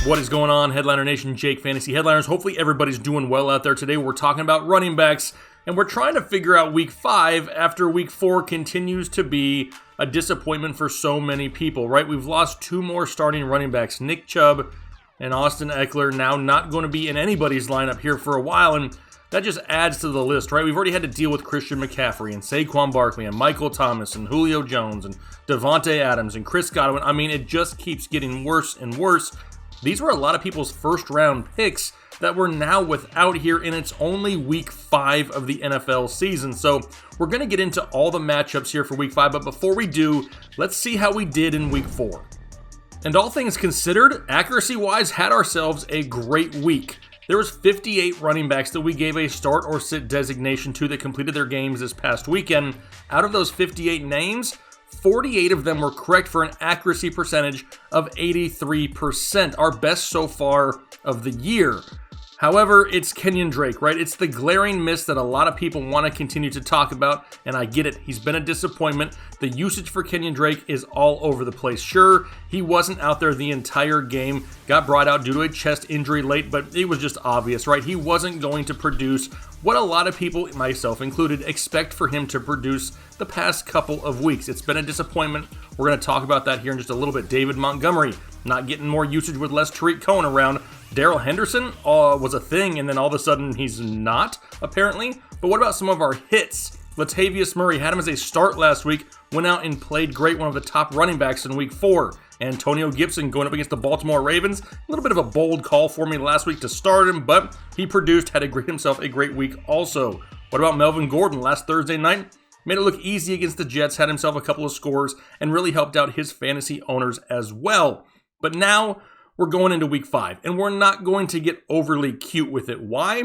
What is going on, Headliner Nation? Jake Fantasy Headliners. Hopefully everybody's doing well out there today. We're talking about running backs, and we're trying to figure out Week 5 after Week 4 continues to be a disappointment for so many people, right? We've lost two more starting running backs, Nick Chubb and Austin Eckler, now not going to be in anybody's lineup here for a while, and that just adds to the list, right? We've already had to deal with Christian McCaffrey and Saquon Barkley and Michael Thomas and Julio Jones and Devontae Adams and Chris Godwin. I mean, it just keeps getting worse and worse. These were a lot of people's first-round picks that we're now without here, and it's only Week 5 of the NFL season. So we're going to get into all the matchups here for Week 5, but before we do, let's see how we did in Week 4. And all things considered, accuracy-wise, had ourselves a great week. There was 58 running backs that we gave a start or sit designation to that completed their games this past weekend. Out of those 58 names, 48 of them were correct for an accuracy percentage of 83%, our best so far of the year. However, it's Kenyon Drake, right? It's the glaring miss that a lot of people want to continue to talk about, and I get it. He's been a disappointment. The usage for Kenyon Drake is all over the place. Sure, he wasn't out there the entire game, got brought out due to a chest injury late, but it was just obvious, right? He wasn't going to produce what a lot of people, myself included, expect for him to produce the past couple of weeks. It's been a disappointment. We're going to talk about that here in just a little bit. David Montgomery not getting more usage with less Tariq Cohen around. Darrell Henderson was a thing, and then all of a sudden he's not, apparently. But what about some of our hits? Latavius Murray had him as a start last week, went out and played great, one of the top running backs in Week 4. Antonio Gibson going up against the Baltimore Ravens. A little bit of a bold call for me last week to start him, but he produced, had himself a great week also. What about Melvin Gordon last Thursday night? Made it look easy against the Jets, had himself a couple of scores, and really helped out his fantasy owners as well. But now we're going into Week 5, and we're not going to get overly cute with it. Why?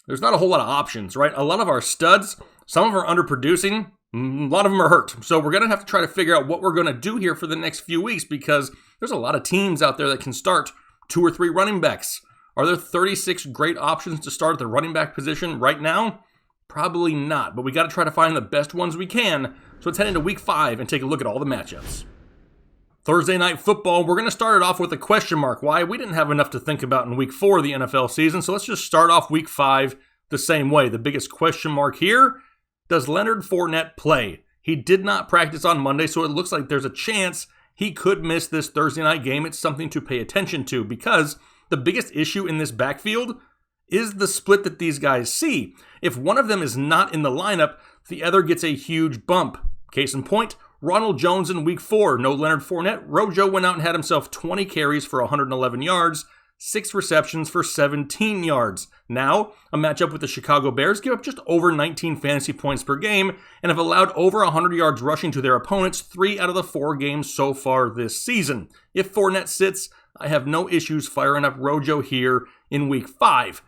There's not a whole lot of options, right? A lot of our studs, some of them are underproducing, a lot of them are hurt. So we're going to have to try to figure out what we're going to do here for the next few weeks, because there's a lot of teams out there that can start 2 or 3 running backs. Are there 36 great options to start at the running back position right now? Probably not, but we got to try to find the best ones we can. So let's head into Week 5 and take a look at all the matchups. Thursday Night Football, we're going to start it off with a question mark. Why? We didn't have enough to think about in Week 4 of the NFL season, so let's just start off Week 5 the same way. The biggest question mark here, does Leonard Fournette play? He did not practice on Monday, so it looks like there's a chance he could miss this Thursday night game. It's something to pay attention to, because the biggest issue in this backfield is the split that these guys see. If one of them is not in the lineup, the other gets a huge bump. Case in point, Ronald Jones in Week 4, no Leonard Fournette. Rojo went out and had himself 20 carries for 111 yards, 6 receptions for 17 yards. Now, a matchup with the Chicago Bears give up just over 19 fantasy points per game and have allowed over 100 yards rushing to their opponents 3 out of the 4 games so far this season. If Fournette sits, I have no issues firing up Rojo here in Week 5.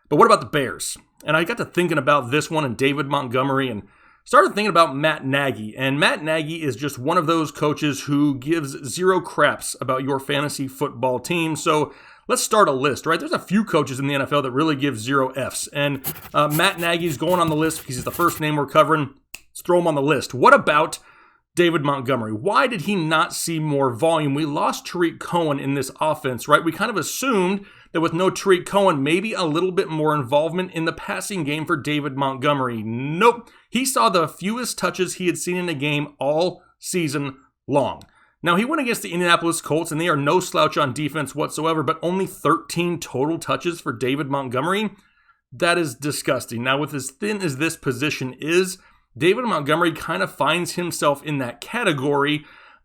But what about the Bears? And I got to thinking about this one and David Montgomery and started thinking about Matt Nagy. And Matt Nagy is just one of those coaches who gives zero craps about your fantasy football team. So let's start a list, right? There's a few coaches in the NFL that really give 0 Fs. And Matt Nagy's going on the list because he's the first name we're covering. Let's throw him on the list. What about David Montgomery? Why did he not see more volume? We lost Tariq Cohen in this offense, right? We kind of assumed that with no Tariq Cohen, maybe a little bit more involvement in the passing game for David Montgomery. Nope. He saw the fewest touches he had seen in a game all season long. Now, he went against the Indianapolis Colts, and they are no slouch on defense whatsoever, but only 13 total touches for David Montgomery. That is disgusting. Now, with as thin as this position is, David Montgomery kind of finds himself in that category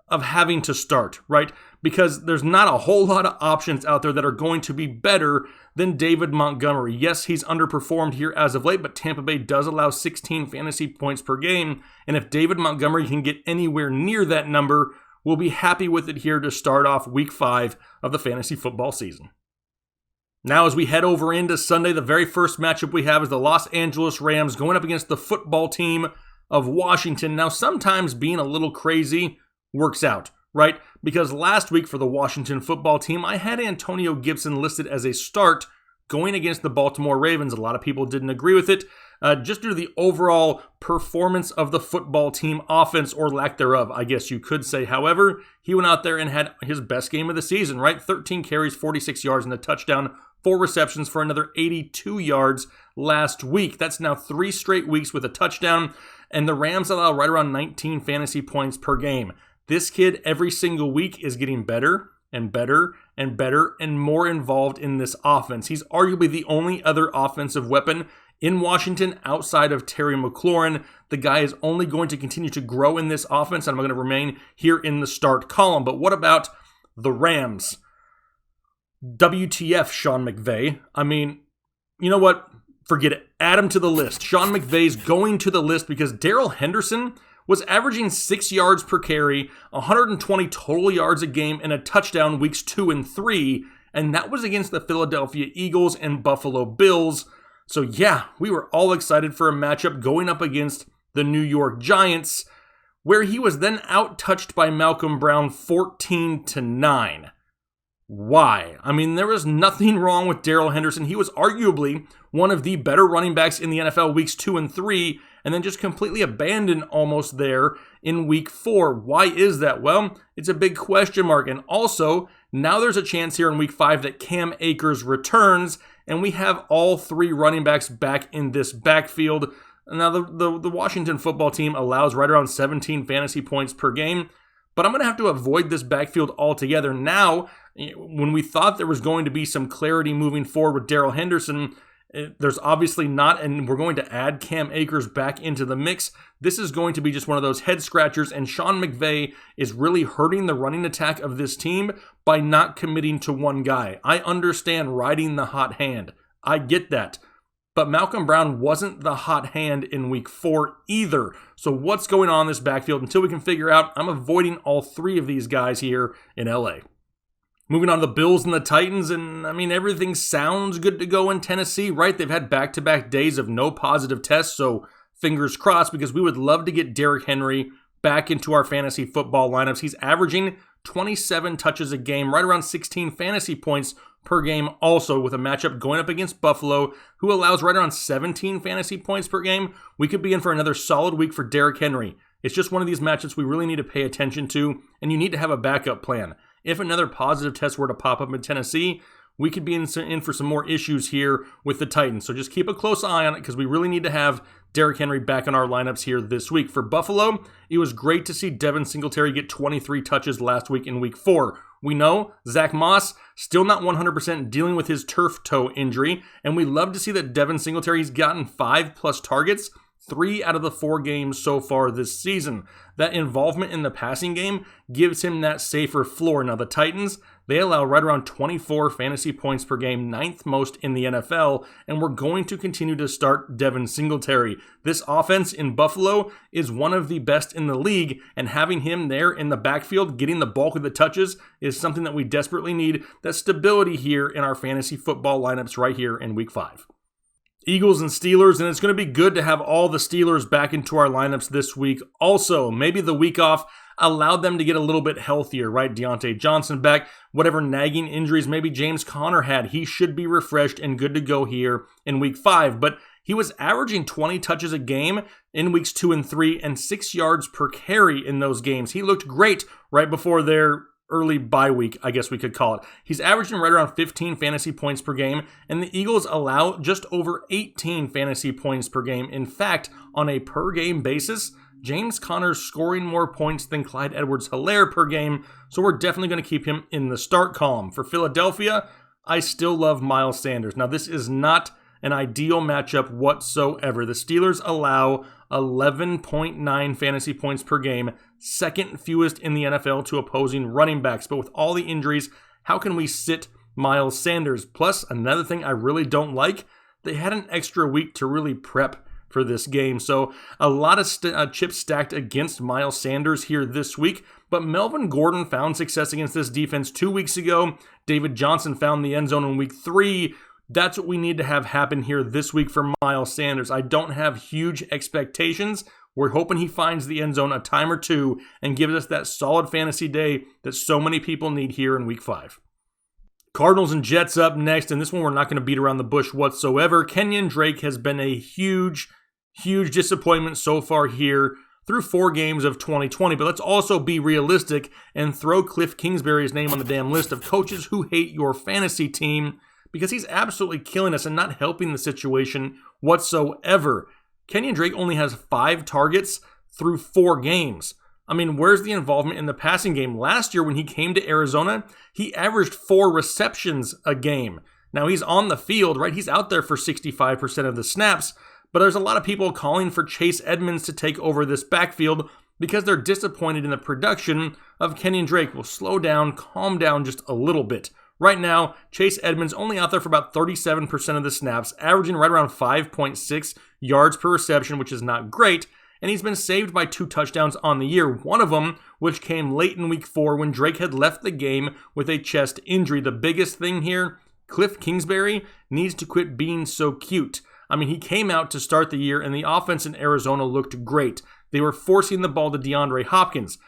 of having to start, right? Because there's not a whole lot of options out there that are going to be better than David Montgomery. Yes, he's underperformed here as of late, but Tampa Bay does allow 16 fantasy points per game. And if David Montgomery can get anywhere near that number, we'll be happy with it here to start off Week 5 of the fantasy football season. Now, as we head over into Sunday, the very first matchup we have is the Los Angeles Rams going up against the football team of Washington. Now, sometimes being a little crazy works out, right? Because last week for the Washington football team, I had Antonio Gibson listed as a start going against the Baltimore Ravens. A lot of people didn't agree with it. just due to the overall performance of the football team offense, or lack thereof, I guess you could say. However, he went out there and had his best game of the season, right? 13 carries, 46 yards, and a touchdown, 4 receptions for another 82 yards last week. That's now 3 straight weeks with a touchdown, and the Rams allow right around 19 fantasy points per game. This kid every single week is getting better and better and better and more involved in this offense. He's arguably the only other offensive weapon in Washington outside of Terry McLaurin. The guy is only going to continue to grow in this offense, and I'm going to remain here in the start column. But what about the Rams? WTF, Sean McVay. I mean, you know what? Forget it. Add him to the list. Sean McVay's going to the list because Darrell Henderson was averaging 6 yards per carry, 120 total yards a game, and a touchdown weeks 2 and 3, and that was against the Philadelphia Eagles and Buffalo Bills. So yeah, we were all excited for a matchup going up against the New York Giants, where he was then out-touched by Malcolm Brown 14-9. Why? I mean, there was nothing wrong with Darrell Henderson. He was arguably one of the better running backs in the NFL weeks 2 and 3, and then just completely abandoned almost there in week 4. Why is that? Well, it's a big question mark. And also, now there's a chance here in week 5 that Cam Akers returns, and we have all 3 running backs back in this backfield. Now, the Washington football team allows right around 17 fantasy points per game, but I'm going to have to avoid this backfield altogether. Now, when we thought there was going to be some clarity moving forward with Darrell Henderson, there's obviously not, and we're going to add Cam Akers back into the mix. This is going to be just one of those head scratchers, and Sean McVay is really hurting the running attack of this team by not committing to one guy. I understand riding the hot hand. I get that. But Malcolm Brown wasn't the hot hand in week 4 either. So what's going on in this backfield? Until we can figure out, I'm avoiding all 3 of these guys here in LA. Moving on to the Bills and the Titans, and I mean, everything sounds good to go in Tennessee, right? They've had back-to-back days of no positive tests, so fingers crossed, because we would love to get Derrick Henry back into our fantasy football lineups. He's averaging 27 touches a game, right around 16 fantasy points per game, also with a matchup going up against Buffalo, who allows right around 17 fantasy points per game. We could be in for another solid week for Derrick Henry. It's just one of these matchups we really need to pay attention to, and you need to have a backup plan. If another positive test were to pop up in Tennessee, we could be in for some more issues here with the Titans. So just keep a close eye on it, because we really need to have Derrick Henry back in our lineups here this week. For Buffalo, it was great to see Devin Singletary get 23 touches last week in week 4. We know Zach Moss still not 100% dealing with his turf toe injury, and we love to see that Devin Singletary's gotten 5+ targets 3 out of the 4 games so far this season. That involvement in the passing game gives him that safer floor. Now the Titans, they allow right around 24 fantasy points per game, 9th most in the NFL, and we're going to continue to start Devin Singletary. This offense in Buffalo is one of the best in the league, and having him there in the backfield, getting the bulk of the touches, is something that we desperately need. That stability here in our fantasy football lineups right here in week 5. Eagles and Steelers, and it's going to be good to have all the Steelers back into our lineups this week. Also, maybe the week off allowed them to get a little bit healthier, right? Deontay Johnson back, whatever nagging injuries maybe James Conner had, he should be refreshed and good to go here in week 5. But he was averaging 20 touches a game in weeks 2 and 3 and 6 yards per carry in those games. He looked great right before their early bye week, I guess we could call it. He's averaging right around 15 fantasy points per game, and the Eagles allow just over 18 fantasy points per game. In fact, on a per game basis, James Conner's scoring more points than Clyde Edwards-Helaire per game, so we're definitely going to keep him in the start column. For Philadelphia, I still love Miles Sanders. Now, this is not an ideal matchup whatsoever. The Steelers allow 11.9 fantasy points per game, second fewest in the NFL to opposing running backs. But with all the injuries, how can we sit Miles Sanders? Plus, another thing I really don't like, they had an extra week to really prep for this game. So a lot of chips stacked against Miles Sanders here this week. But Melvin Gordon found success against this defense 2 weeks ago. David Johnson found the end zone in week 3. That's what we need to have happen here this week for Miles Sanders. I don't have huge expectations. We're hoping he finds the end zone a time or two and gives us that solid fantasy day that so many people need here in week 5. Cardinals and Jets up next, and this one we're not going to beat around the bush whatsoever. Kenyon Drake has been a huge disappointment so far here through 4 games of 2020, but let's also be realistic and throw Cliff Kingsbury's name on the damn list of coaches who hate your fantasy team, because he's absolutely killing us and not helping the situation whatsoever. Kenyon Drake only has 5 targets through 4 games. I mean, where's the involvement in the passing game? Last year when he came to Arizona, he averaged 4 receptions a game. Now he's on the field, right? He's out there for 65% of the snaps, but there's a lot of people calling for Chase Edmonds to take over this backfield because they're disappointed in the production of Kenyon Drake. Well, slow down, calm down just a little bit. Right now, Chase Edmonds only out there for about 37% of the snaps, averaging right around 5.6 yards per reception, which is not great. And he's been saved by 2 touchdowns on the year, one of them which came late in week 4 when Drake had left the game with a chest injury. The biggest thing here, Cliff Kingsbury needs to quit being so cute. I mean, he came out to start the year and the offense in Arizona looked great. They were forcing the ball to DeAndre Hopkins.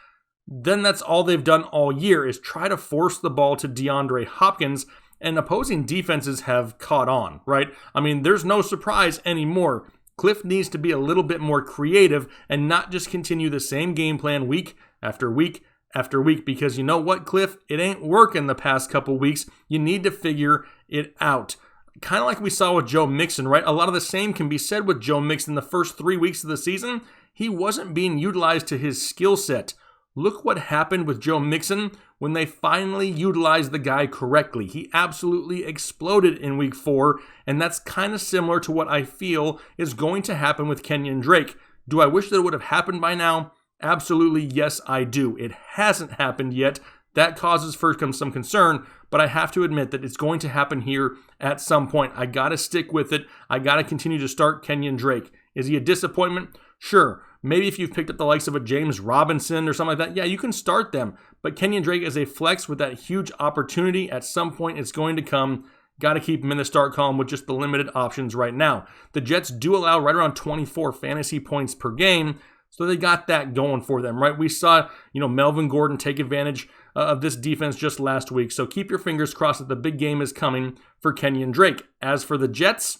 Then that's all they've done all year is try to force the ball to DeAndre Hopkins, and opposing defenses have caught on, right? I mean, there's no surprise anymore. Cliff needs to be a little bit more creative and not just continue the same game plan week after week after week, because you know what, Cliff? It ain't working the past couple weeks. You need to figure it out. Kind of like we saw with Joe Mixon, right? A lot of the same can be said with Joe Mixon. The first 3 weeks of the season, he wasn't being utilized to his skill set. Look what happened with Joe Mixon when they finally utilized the guy correctly. He absolutely exploded in week 4, and that's kind of similar to what I feel is going to happen with Kenyon Drake. Do I wish that it would have happened by now? Absolutely, yes, I do. It hasn't happened yet. That causes some concern, but I have to admit that it's going to happen here at some point. I got to stick with it. I got to continue to start Kenyon Drake. Is he a disappointment? Sure. Maybe if you've picked up the likes of a James Robinson or something like that, yeah, you can start them. But Kenyon Drake is a flex with that huge opportunity. At some point, it's going to come. Got to keep him in the start column with just the limited options right now. The Jets do allow right around 24 fantasy points per game, so they got that going for them, right? We saw, Melvin Gordon take advantage of this defense just last week. So keep your fingers crossed that the big game is coming for Kenyon Drake. As for the Jets,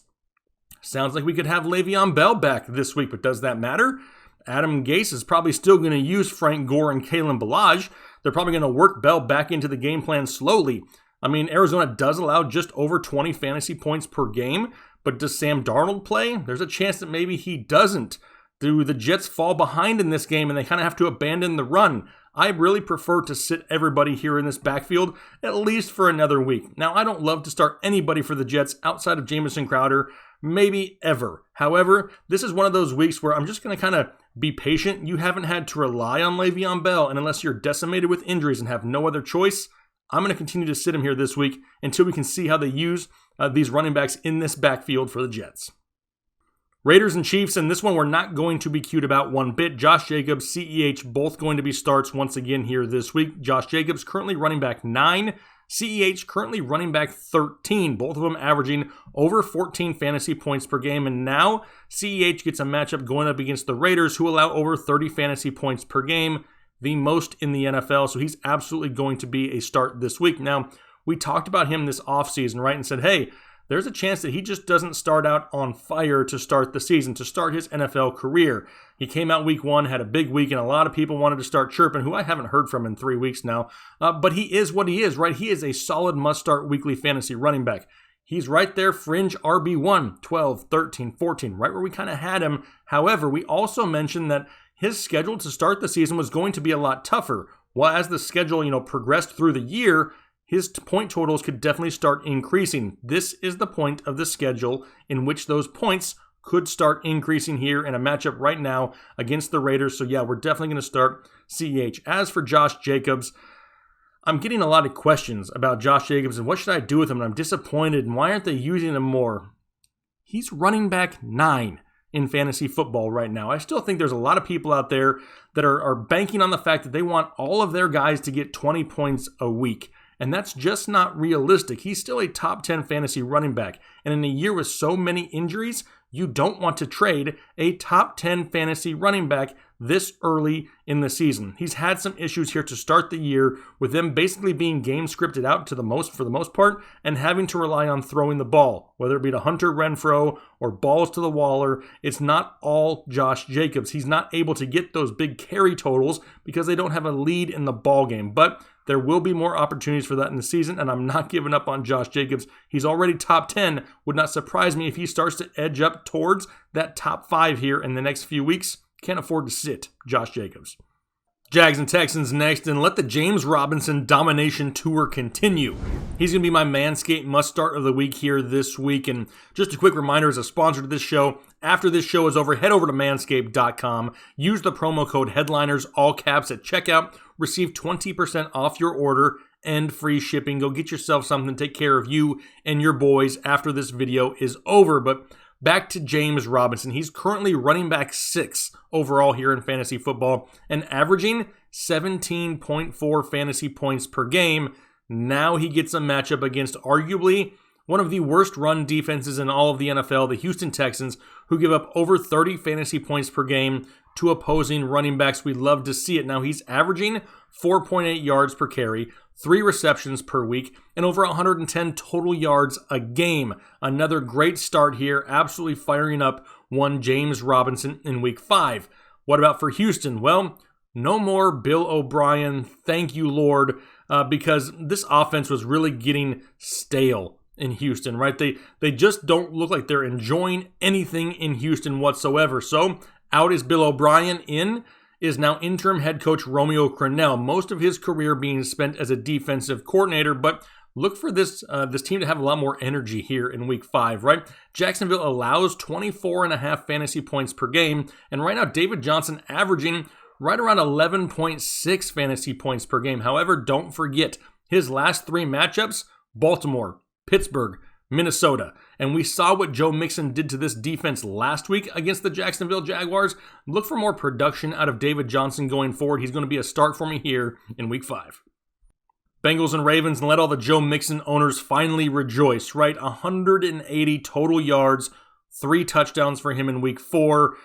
sounds like we could have Le'Veon Bell back this week, but does that matter? Adam Gase is probably still going to use Frank Gore and Kalen Ballage. They're probably going to work Bell back into the game plan slowly. I mean, Arizona does allow just over 20 fantasy points per game, but does Sam Darnold play? There's a chance that maybe he doesn't. Do the Jets fall behind in this game and they kind of have to abandon the run? I really prefer to sit everybody here in this backfield at least for another week. Now, I don't love to start anybody for the Jets outside of Jamison Crowder, maybe ever. However, this is one of those weeks where I'm just going to kind of be patient. You haven't had to rely on Le'Veon Bell, and unless you're decimated with injuries and have no other choice, I'm going to continue to sit him here this week until we can see how they use these running backs in this backfield for the Jets. Raiders and Chiefs, and this one we're not going to be cute about one bit. Josh Jacobs, CEH, both going to be starts once again here this week. Josh Jacobs currently running back 9. CEH currently running back 13, both of them averaging over 14 fantasy points per game. And now CEH gets a matchup going up against the Raiders, who allow over 30 fantasy points per game, the most in the NFL. So he's absolutely going to be a start this week. Now, we talked about him this offseason, right? And said, hey, there's a chance that he just doesn't start out on fire to start the season, to start his NFL career. He came out week 1, had a big week, and a lot of people wanted to start chirping, who I haven't heard from in 3 weeks now. But he is what he is, right? He is a solid must-start weekly fantasy running back. He's right there, fringe RB1, 12, 13, 14, right where we kind of had him. However, we also mentioned that his schedule to start the season was going to be a lot tougher. Well, as the schedule, progressed through the year, his point totals could definitely start increasing. This is the point of the schedule in which those points could start increasing here in a matchup right now against the Raiders. So yeah, we're definitely going to start CEH. As for Josh Jacobs, I'm getting a lot of questions about Josh Jacobs and what should I do with him? And I'm disappointed. And why aren't they using him more? He's running back 9 in fantasy football right now. I still think there's a lot of people out there that are banking on the fact that they want all of their guys to get 20 points a week. And that's just not realistic. He's still a top 10 fantasy running back. And in a year with so many injuries, you don't want to trade a top 10 fantasy running back this early in the season. He's had some issues here to start the year with them basically being game scripted out for the most part and having to rely on throwing the ball, whether it be to Hunter Renfrow or balls to the Waller. It's not all Josh Jacobs. He's not able to get those big carry totals because they don't have a lead in the ball game, but there will be more opportunities for that in the season, and I'm not giving up on Josh Jacobs. He's already top 10. Would not surprise me if he starts to edge up towards that top 5 here in the next few weeks. Can't afford to sit Josh Jacobs. Jags and Texans next, and let the James Robinson domination tour continue. He's going to be my Manscaped must-start of the week here this week, and just a quick reminder as a sponsor to this show, after this show is over, head over to manscaped.com, use the promo code HEADLINERS, all caps at checkout, receive 20% off your order and free shipping. Go get yourself something to take care of you and your boys after this video is over, but back to James Robinson. He's currently running back 6 overall here in fantasy football and averaging 17.4 fantasy points per game. Now he gets a matchup against arguably one of the worst run defenses in all of the NFL, the Houston Texans, who give up over 30 fantasy points per game to opposing running backs. We love to see it. Now he's averaging 4.8 yards per carry, 3 receptions per week, and over 110 total yards a game. Another great start here, absolutely firing up one James Robinson in week 5. What about for Houston? Well, no more Bill O'Brien, thank you, Lord, because this offense was really getting stale in Houston, right? They just don't look like they're enjoying anything in Houston whatsoever. So out is Bill O'Brien, in is now interim head coach Romeo Crennel, most of his career being spent as a defensive coordinator, but look for this team to have a lot more energy here in week 5, right? Jacksonville allows 24.5 fantasy points per game, and right now David Johnson averaging right around 11.6 fantasy points per game. However, don't forget his last 3 matchups, Baltimore, Pittsburgh, Minnesota. And we saw what Joe Mixon did to this defense last week against the Jacksonville Jaguars. Look for more production out of David Johnson going forward. He's going to be a start for me here in week 5. Bengals and Ravens, and let all the Joe Mixon owners finally rejoice, right? 180 total yards, 3 touchdowns for him in week 4.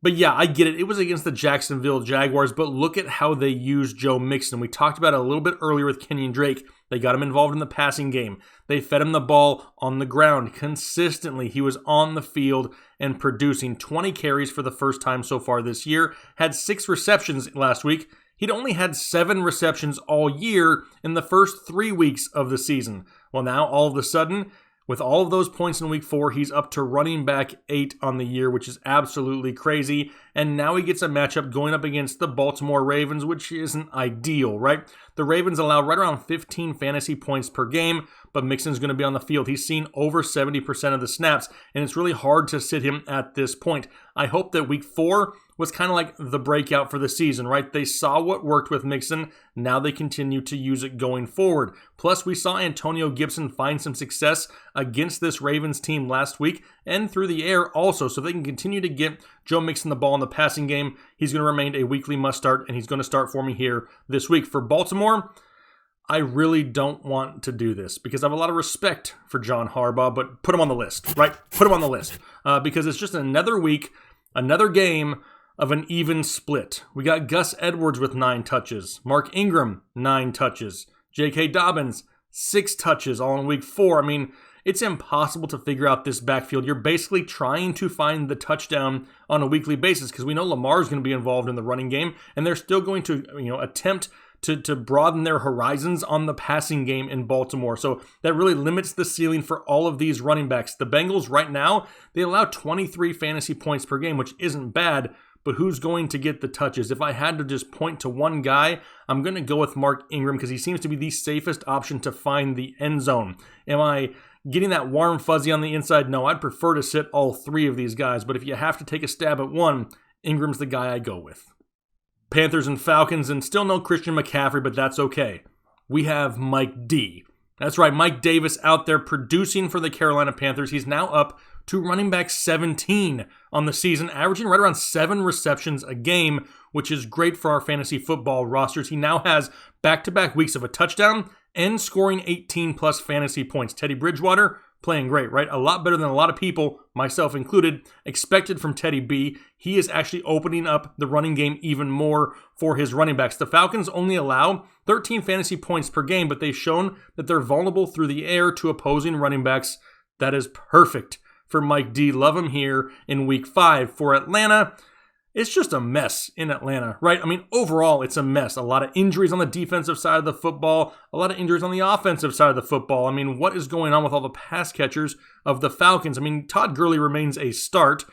But yeah, I get it. It was against the Jacksonville Jaguars, but look at how they used Joe Mixon. We talked about it a little bit earlier with Kenyon Drake. They got him involved in the passing game. They fed him the ball on the ground consistently. He was on the field and producing 20 carries for the first time so far this year. Had 6 receptions last week. He'd only had 7 receptions all year in the first 3 weeks of the season. Well, now all of a sudden, with all of those points in week 4, he's up to running back 8 on the year, which is absolutely crazy. And now he gets a matchup going up against the Baltimore Ravens, which isn't ideal, right? The Ravens allow right around 15 fantasy points per game, but Mixon's going to be on the field. He's seen over 70% of the snaps, and it's really hard to sit him at this point. I hope that week 4 was kind of like the breakout for the season, right? They saw what worked with Mixon. Now they continue to use it going forward. Plus, we saw Antonio Gibson find some success against this Ravens team last week and through the air also. So they can continue to get Joe Mixon the ball in the passing game. He's going to remain a weekly must start, and he's going to start for me here this week. For Baltimore, I really don't want to do this because I have a lot of respect for John Harbaugh, but put him on the list, right? Put him on the list because it's just another week, another game of an even split. We got Gus Edwards with 9 touches, Mark Ingram, 9 touches, J.K. Dobbins, 6 touches all in week 4. I mean, it's impossible to figure out this backfield. You're basically trying to find the touchdown on a weekly basis because we know Lamar's going to be involved in the running game, and they're still going to, attempt to broaden their horizons on the passing game in Baltimore. So that really limits the ceiling for all of these running backs. The Bengals right now, they allow 23 fantasy points per game, which isn't bad, but who's going to get the touches? If I had to just point to one guy, I'm going to go with Mark Ingram because he seems to be the safest option to find the end zone. Am I getting that warm fuzzy on the inside? No, I'd prefer to sit all 3 of these guys, but if you have to take a stab at one, Ingram's the guy I go with. Panthers and Falcons, and still no Christian McCaffrey, but that's okay. We have Mike D. That's right, Mike Davis out there producing for the Carolina Panthers. He's now up to running back 17 on the season, averaging right around 7 receptions a game, which is great for our fantasy football rosters. He now has back-to-back weeks of a touchdown and scoring 18-plus fantasy points. Teddy Bridgewater, playing great, right? A lot better than a lot of people, myself included, expected from Teddy B. He is actually opening up the running game even more for his running backs. The Falcons only allow 13 fantasy points per game, but they've shown that they're vulnerable through the air to opposing running backs. That is perfect for Mike D. Love him here in week 5. For Atlanta, it's just a mess in Atlanta, right? I mean, overall, it's a mess. A lot of injuries on the defensive side of the football, a lot of injuries on the offensive side of the football. I mean, what is going on with all the pass catchers of the Falcons? I mean, Todd Gurley remains a start.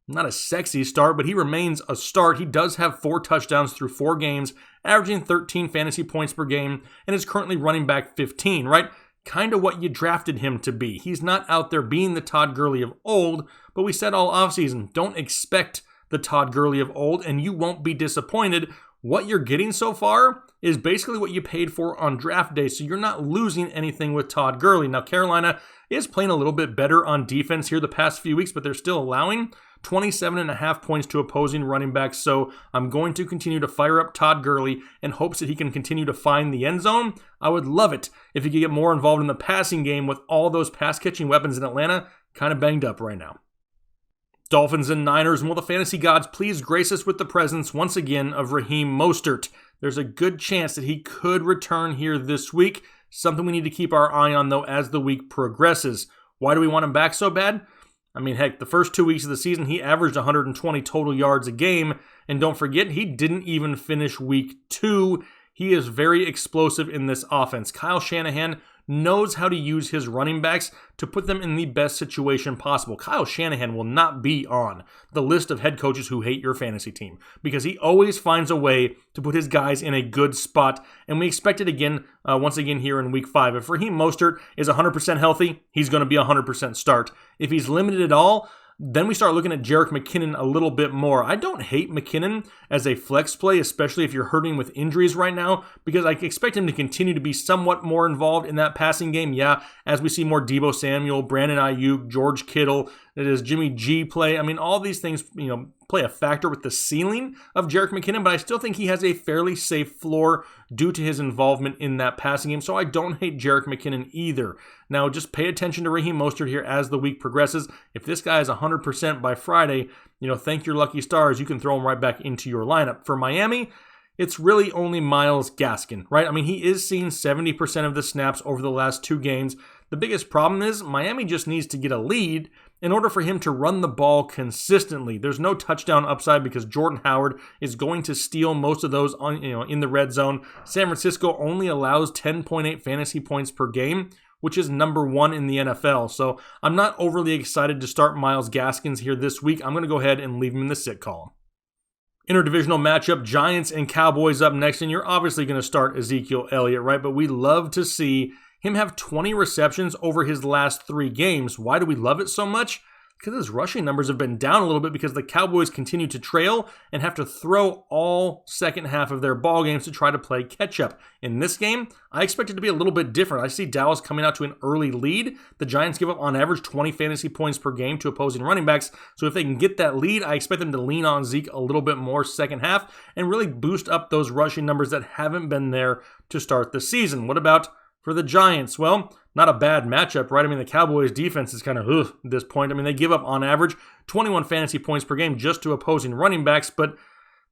Not a sexy start, but he remains a start. He does have 4 touchdowns through 4 games, averaging 13 fantasy points per game, and is currently running back 15, right? Kind of what you drafted him to be. He's not out there being the Todd Gurley of old, but we said all offseason, don't expect the Todd Gurley of old, and you won't be disappointed. What you're getting so far is basically what you paid for on draft day, so you're not losing anything with Todd Gurley. Now, Carolina is playing a little bit better on defense here the past few weeks, but they're still allowing 27.5 points to opposing running backs, so I'm going to continue to fire up Todd Gurley in hopes that he can continue to find the end zone. I would love it if he could get more involved in the passing game with all those pass-catching weapons in Atlanta kind of banged up right now. Dolphins and Niners, and will the fantasy gods please grace us with the presence once again of Raheem Mostert? There's a good chance that he could return here this week, something we need to keep our eye on though as the week progresses. Why do we want him back so bad? I mean, heck, the first 2 weeks of the season, he averaged 120 total yards a game, and don't forget, he didn't even finish week 2. He is very explosive in this offense. Kyle Shanahan knows how to use his running backs to put them in the best situation possible. Kyle Shanahan will not be on the list of head coaches who hate your fantasy team because he always finds a way to put his guys in a good spot, and we expect it again, once again here in week 5. If Raheem Mostert is 100% healthy, he's going to be a 100% start. If he's limited at all, then we start looking at Jerick McKinnon a little bit more. I don't hate McKinnon as a flex play, especially if you're hurting with injuries right now, because I expect him to continue to be somewhat more involved in that passing game. Yeah, as we see more Deebo Samuel, Brandon Ayuk, George Kittle, it is Jimmy G play. I mean, all these things, play a factor with the ceiling of Jerick McKinnon, but I still think he has a fairly safe floor due to his involvement in that passing game, so I don't hate Jerick McKinnon either. Now, just pay attention to Raheem Mostert here as the week progresses. If this guy is 100% by Friday, thank your lucky stars, you can throw him right back into your lineup. For Miami, it's really only Myles Gaskin, right? I mean, he is seeing 70% of the snaps over the last 2 games. The biggest problem is Miami just needs to get a lead in order for him to run the ball consistently. There's no touchdown upside because Jordan Howard is going to steal most of those in the red zone. San Francisco only allows 10.8 fantasy points per game, which is number 1 in the NFL. So I'm not overly excited to start Myles Gaskins here this week. I'm going to go ahead and leave him in the sit column. Interdivisional matchup, Giants and Cowboys up next, and you're obviously going to start Ezekiel Elliott, right? But we love to see him have 20 receptions over his last 3 games. Why do we love it so much? Because his rushing numbers have been down a little bit because the Cowboys continue to trail and have to throw all second half of their ball games to try to play catch up. In this game, I expect it to be a little bit different. I see Dallas coming out to an early lead. The Giants give up on average 20 fantasy points per game to opposing running backs. So if they can get that lead, I expect them to lean on Zeke a little bit more second half and really boost up those rushing numbers that haven't been there to start the season. What about for the Giants? Well, not a bad matchup, right? I mean, the Cowboys defense is kind of at this point. I mean, they give up on average 21 fantasy points per game just to opposing running backs, but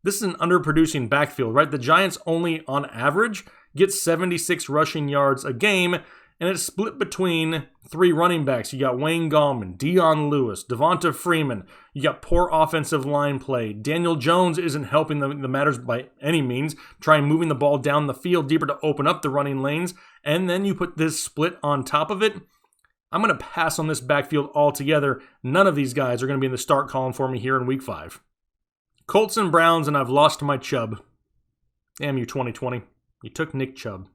this is an underproducing backfield, right? The Giants only on average get 76 rushing yards a game, and it's split between 3 running backs. You got Wayne Gallman, Dion Lewis, Devonta Freeman. You got poor offensive line play. Daniel Jones isn't helping the matters by any means, trying moving the ball down the field deeper to open up the running lanes. And then you put this split on top of it. I'm going to pass on this backfield altogether. None of these guys are going to be in the start column for me here in week 5. Colts and Browns, and I've lost my Chubb. Damn you, 2020. You took Nick Chubb.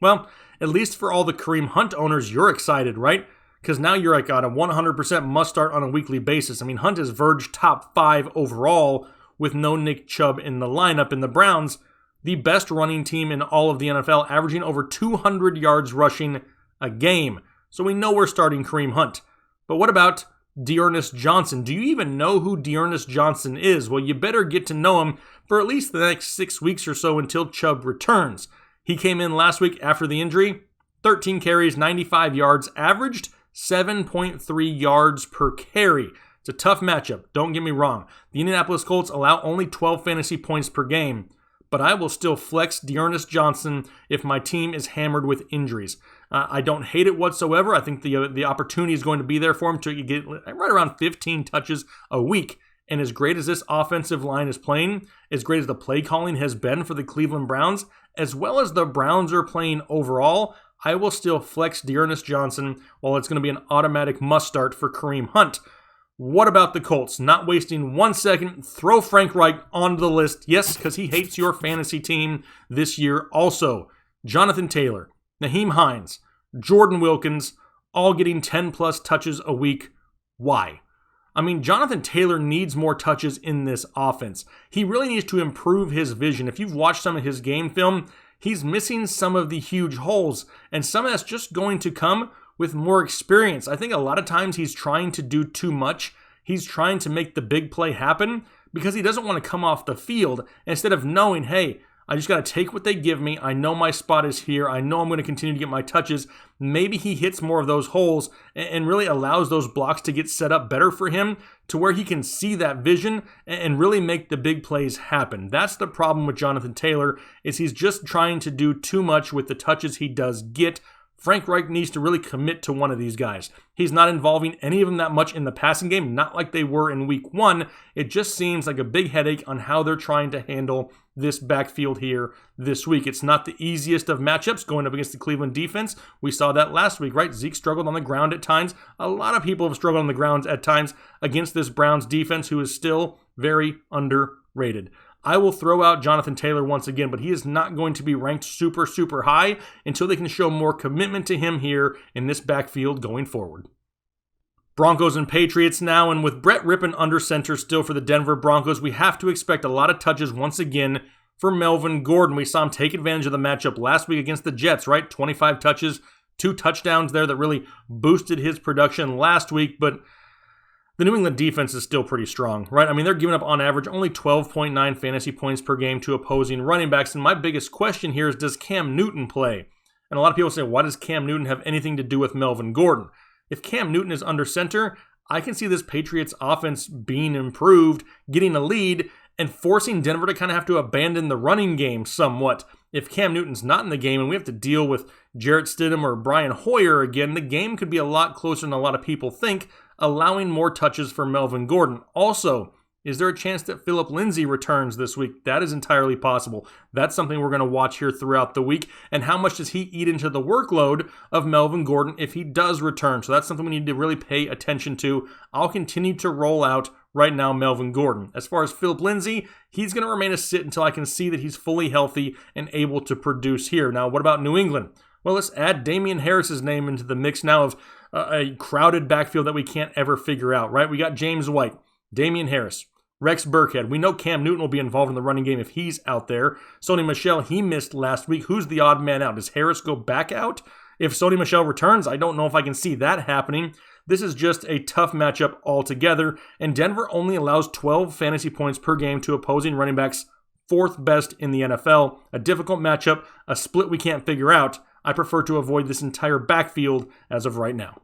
Well, at least for all the Kareem Hunt owners, you're excited, right? Because now you're like on a 100% must start on a weekly basis. I mean, Hunt has verged top 5 overall with no Nick Chubb in the lineup. And the Browns, the best running team in all of the NFL, averaging over 200 yards rushing a game. So we know we're starting Kareem Hunt. But what about Dearness Johnson? Do you even know who Dearness Johnson is? Well, you better get to know him for at least the next 6 weeks or so until Chubb returns. He came in last week after the injury, 13 carries, 95 yards, averaged 7.3 yards per carry. It's a tough matchup, don't get me wrong. The Indianapolis Colts allow only 12 fantasy points per game, but I will still flex Dearness Johnson if my team is hammered with injuries. I don't hate it whatsoever. I think the opportunity is going to be there for him to get right around 15 touches a week. And as great as this offensive line is playing, as great as the play calling has been for the Cleveland Browns, as well as the Browns are playing overall, I will still flex Dearness Johnson while it's going to be an automatic must start for Kareem Hunt. What about the Colts? Not wasting 1 second, throw Frank Reich onto the list. Yes, because he hates your fantasy team this year also. Jonathan Taylor, Nyheim Hines, Jordan Wilkins, all getting 10-plus touches a week. Why? I mean, Jonathan Taylor needs more touches in this offense. He really needs to improve his vision. If you've watched some of his game film, he's missing some of the huge holes, and some of that's just going to come with more experience. I think a lot of times he's trying to do too much. He's trying to make the big play happen because he doesn't want to come off the field instead of knowing, hey, I just got to take what they give me. I know my spot is here. I know I'm going to continue to get my touches. Maybe he hits more of those holes and really allows those blocks to get set up better for him to where he can see that vision and really make the big plays happen. That's the problem with Jonathan Taylor, is he's just trying to do too much with the touches he does get. Frank Reich needs to really commit to one of these guys. He's not involving any of them that much in the passing game, not like they were in week 1. It just seems like a big headache on how they're trying to handle this backfield here this week. It's not the easiest of matchups going up against the Cleveland defense. We saw that last week, right? Zeke struggled on the ground at times. A lot of people have struggled on the ground at times against this Browns defense, who is still very underrated. I will throw out Jonathan Taylor once again, but he is not going to be ranked super, super high until they can show more commitment to him here in this backfield going forward. Broncos and Patriots now, and with Brett Rippon under center still for the Denver Broncos, we have to expect a lot of touches once again for Melvin Gordon. We saw him take advantage of the matchup last week against the Jets, right? 25 touches, 2 touchdowns there that really boosted his production last week, but the New England defense is still pretty strong, right? I mean, they're giving up on average only 12.9 fantasy points per game to opposing running backs. And my biggest question here is, does Cam Newton play? And a lot of people say, why does Cam Newton have anything to do with Melvin Gordon? If Cam Newton is under center, I can see this Patriots offense being improved, getting a lead, and forcing Denver to kind of have to abandon the running game somewhat. If Cam Newton's not in the game and we have to deal with Jarrett Stidham or Brian Hoyer again, the game could be a lot closer than a lot of people think, allowing more touches for Melvin Gordon. Also, is there a chance that Phillip Lindsay returns this week? That is entirely possible. That's something we're going to watch here throughout the week. And how much does he eat into the workload of Melvin Gordon if he does return? So that's something we need to really pay attention to. I'll continue to roll out right now Melvin Gordon. As far as Phillip Lindsay, he's going to remain a sit until I can see that he's fully healthy and able to produce here. Now, what about New England? Well, let's add Damian Harris's name into the mix now of a crowded backfield that we can't ever figure out, right? We got James White, Damian Harris, Rex Burkhead. We know Cam Newton will be involved in the running game if he's out there. Sony Michel, he missed last week. Who's the odd man out? Does Harris go back out? If Sony Michel returns, I don't know if I can see that happening. This is just a tough matchup altogether, and Denver only allows 12 fantasy points per game to opposing running backs, 4th best in the NFL. A difficult matchup, a split we can't figure out. I prefer to avoid this entire backfield as of right now.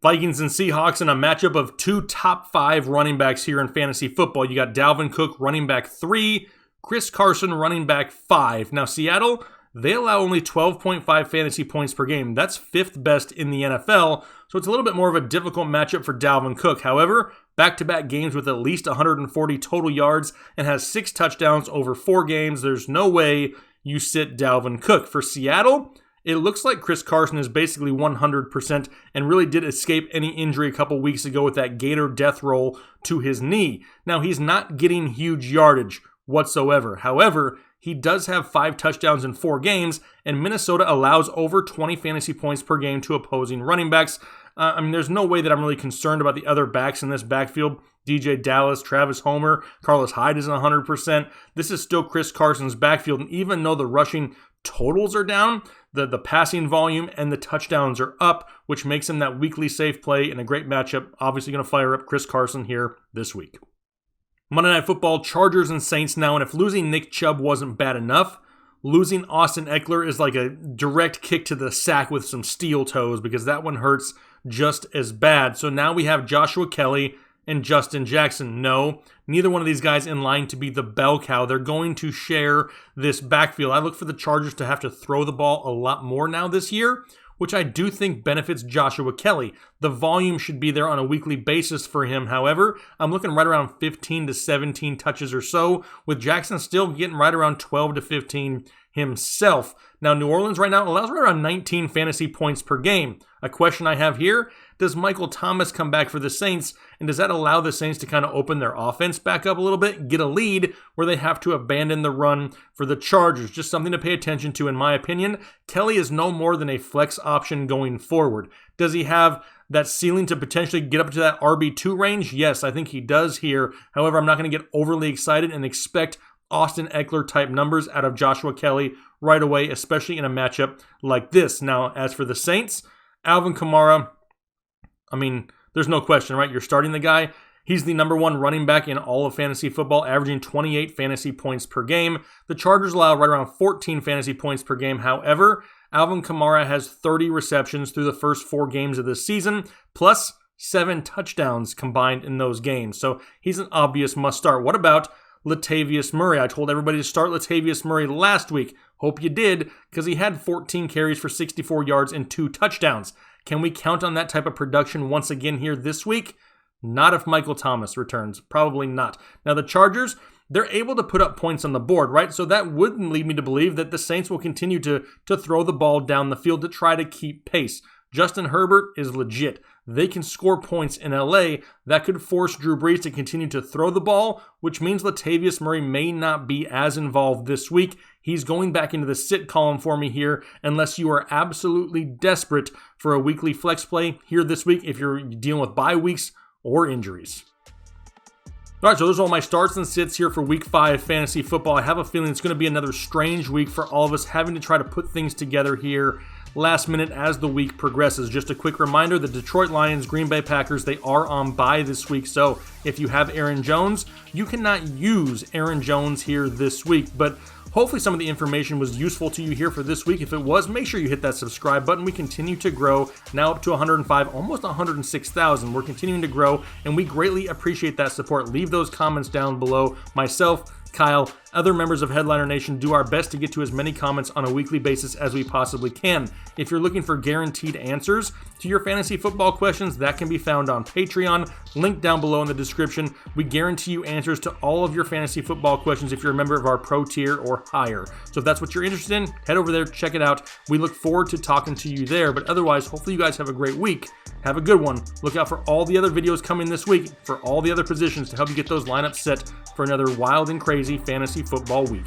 Vikings and Seahawks in a matchup of 2 top 5 running backs here in fantasy football. You got Dalvin Cook, running back 3, Chris Carson, running back 5. Now, Seattle, they allow only 12.5 fantasy points per game. That's 5th best in the NFL, so it's a little bit more of a difficult matchup for Dalvin Cook. However, back-to-back games with at least 140 total yards and has 6 touchdowns over 4 games. There's no way you sit Dalvin Cook. For Seattle, it looks like Chris Carson is basically 100% and really did escape any injury a couple weeks ago with that Gator death roll to his knee. Now, he's not getting huge yardage whatsoever. However, he does have 5 touchdowns in 4 games, and Minnesota allows over 20 fantasy points per game to opposing running backs. There's no way that I'm really concerned about the other backs in this backfield. DJ Dallas, Travis Homer, Carlos Hyde isn't 100%. This is still Chris Carson's backfield, and even though the rushing totals are down, the passing volume and the touchdowns are up, which makes him that weekly safe play and a great matchup. Obviously going to fire up Chris Carson here this week. Monday Night Football, Chargers and Saints now, and if losing Nick Chubb wasn't bad enough, losing Austin Eckler is like a direct kick to the sack with some steel toes because that one hurts just as bad. So now we have Joshua Kelly and Justin Jackson. No, neither one of these guys in line to be the bell cow. They're going to share this backfield. I look for the Chargers to have to throw the ball a lot more now this year, which I do think benefits Joshua Kelly. The volume should be there on a weekly basis for him. However, I'm looking right around 15 to 17 touches or so, with Jackson still getting right around 12 to 15 himself. Now, New Orleans right now allows right around 19 fantasy points per game. A question I have here, does Michael Thomas come back for the Saints, and does that allow the Saints to kind of open their offense back up a little bit, get a lead where they have to abandon the run for the Chargers? Just something to pay attention to, in my opinion. Kelly is no more than a flex option going forward. Does he have that ceiling to potentially get up to that RB2 range? Yes, I think he does here. However, I'm not going to get overly excited and expect Austin Eckler type numbers out of Joshua Kelly right away, especially in a matchup like this. Now, as for the Saints, Alvin Kamara, I mean, there's no question, right? You're starting the guy. He's the number one running back in all of fantasy football, averaging 28 fantasy points per game. The Chargers allow right around 14 fantasy points per game. However, Alvin Kamara has 30 receptions through the first 4 games of this season, plus 7 touchdowns combined in those games. So he's an obvious must start. What about Latavius Murray? I told everybody to start Latavius Murray last week. Hope you did, because he had 14 carries for 64 yards and 2 touchdowns. Can we count on that type of production once again here this week? Not if Michael Thomas returns. Probably not. Now, the Chargers, they're able to put up points on the board, right? So that wouldn't lead me to believe that the Saints will continue to throw the ball down the field to try to keep pace. Justin Herbert is legit. They can score points in LA. That could force Drew Brees to continue to throw the ball, which means Latavius Murray may not be as involved this week. He's going back into the sit column for me here unless you are absolutely desperate for a weekly flex play here this week if you're dealing with bye weeks or injuries. All right, so those are all my starts and sits here for Week 5 fantasy football. I have a feeling it's going to be another strange week for all of us having to try to put things together here last minute as the week progresses. Just a quick reminder, the Detroit Lions, Green Bay Packers, they are on bye this week. So if you have Aaron Jones, you cannot use Aaron Jones here this week. But hopefully some of the information was useful to you here for this week. If it was, make sure you hit that subscribe button. We continue to grow, now up to 105, almost 106,000. We're continuing to grow, and we greatly appreciate that support. Leave those comments down below. Myself, Kyle, other members of Headliner Nation do our best to get to as many comments on a weekly basis as we possibly can. If you're looking for guaranteed answers to your fantasy football questions, that can be found on Patreon, link down below in the description. We guarantee you answers to all of your fantasy football questions if you're a member of our pro tier or higher. So if that's what you're interested in, head over there, check it out. We look forward to talking to you there. But otherwise, hopefully you guys have a great week. Have a good one. Look out for all the other videos coming this week for all the other positions to help you get those lineups set for another wild and crazy fantasy football week.